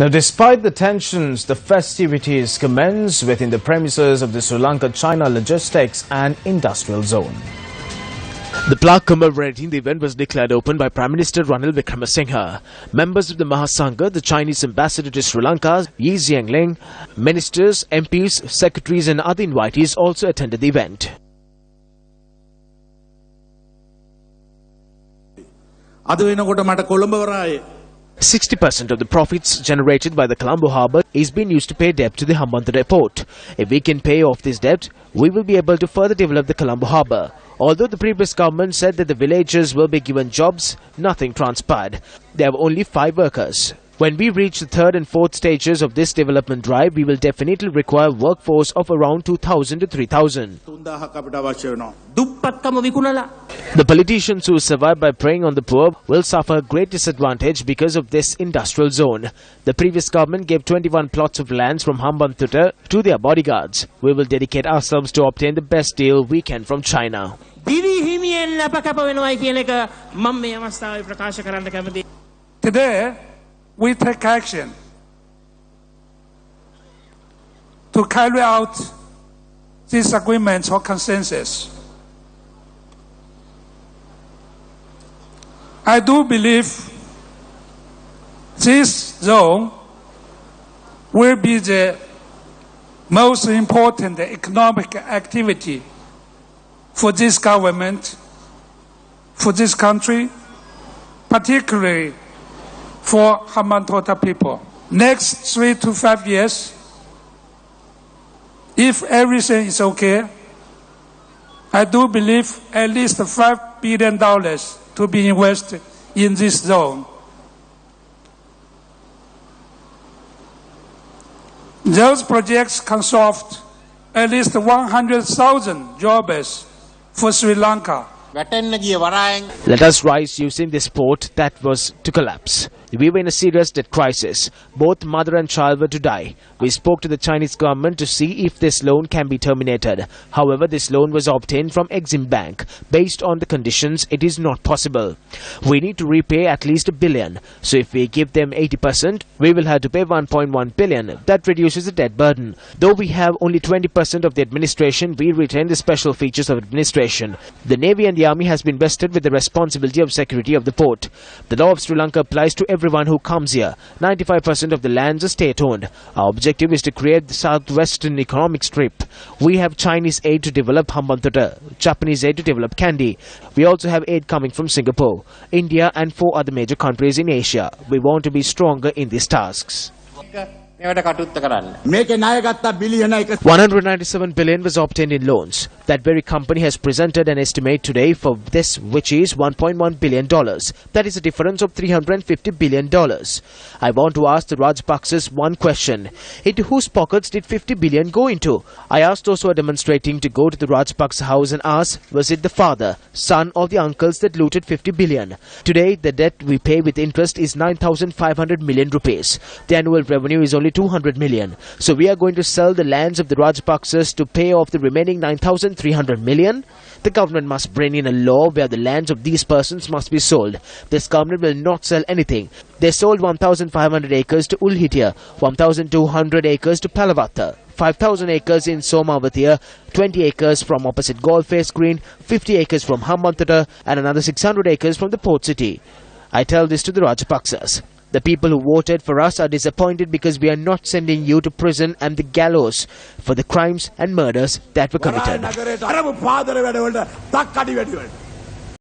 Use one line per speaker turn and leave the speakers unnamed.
Now, despite the tensions, the festivities commence within the premises of the Sri Lanka China Logistics and Industrial Zone. The plaque commemorating the event was declared open by Prime Minister Ranil Wickremesinghe. Members of the Mahasangha, the Chinese ambassador to Sri Lanka, Yi Jianling, ministers, MPs, secretaries and other invitees also attended the event.
අද වෙනකොට මට Colombo වරායේ
60% of the profits generated by the Colombo harbour is being used to pay debt to the Hambantota port. If we can pay off this debt, we will be able to further develop the Colombo harbour. Although the previous government said that the villagers will be given jobs, nothing transpired. There have only 5 workers. When we reach the 3rd and 4th stages of this development drive, we will definitely require a workforce of around 2,000 to 3,000. The politicians who survive by preying on the poor will suffer great disadvantage because of this industrial zone. The previous government gave 21 plots of lands from Hambantota to their bodyguards. We will dedicate ourselves to obtain the best deal we can from China.
Today, we take action to carry out these agreements or consensus. I do believe this zone will be the most important economic activity for this government, for this country, particularly for Hambantota people. Next 3 to 5 years, if everything is okay, I do believe at least $5 billion to be invested in this zone. Those projects can solve at least 100,000 jobs for Sri Lanka.
Let us rise using this port that was to collapse. We were in a serious debt crisis. Both mother and child were to die. We spoke to the Chinese government to see if this loan can be terminated. However, this loan was obtained from Exim Bank. Based on the conditions, it is not possible. We need to repay at least $1 billion. So if we give them 80%, we will have to pay $1.1 billion. That reduces the debt burden. Though we have only 20% of the administration, we retain the special features of administration. The Navy and the Army has been vested with the responsibility of security of the port. The law of Sri Lanka applies to everyone who comes here. 95% of the lands are state-owned. Our objective is to create the southwestern economic strip. We have Chinese aid to develop Hambantota, Japanese aid to develop Kandy. We also have aid coming from Singapore, India and 4 other major countries in Asia. We want to be stronger in these tasks. 197 billion was obtained in loans. That very company has presented an estimate today for this, which is $1.1 billion. That is a difference of $350 billion. I want to ask the Rajapaksas one question. Into whose pockets did 50 billion go into? I asked those who are demonstrating to go to the Rajapaksa house and ask, was it the father, son or the uncles that looted 50 billion? Today, the debt we pay with interest is 9,500 million rupees. The annual revenue is only 200 million. So we are going to sell the lands of the Rajapaksas to pay off the remaining 9,300 million? The government must bring in a law where the lands of these persons must be sold. This government will not sell anything. They sold 1,500 acres to Ulhitia, 1,200 acres to Palavatta, 5,000 acres in Somavathia, 20 acres from opposite Golf Face Green, 50 acres from Hambantota and another 600 acres from the port city. I tell this to the Rajapaksas. The people who voted for us are disappointed because we are not sending you to prison and the gallows for the crimes and murders that were committed.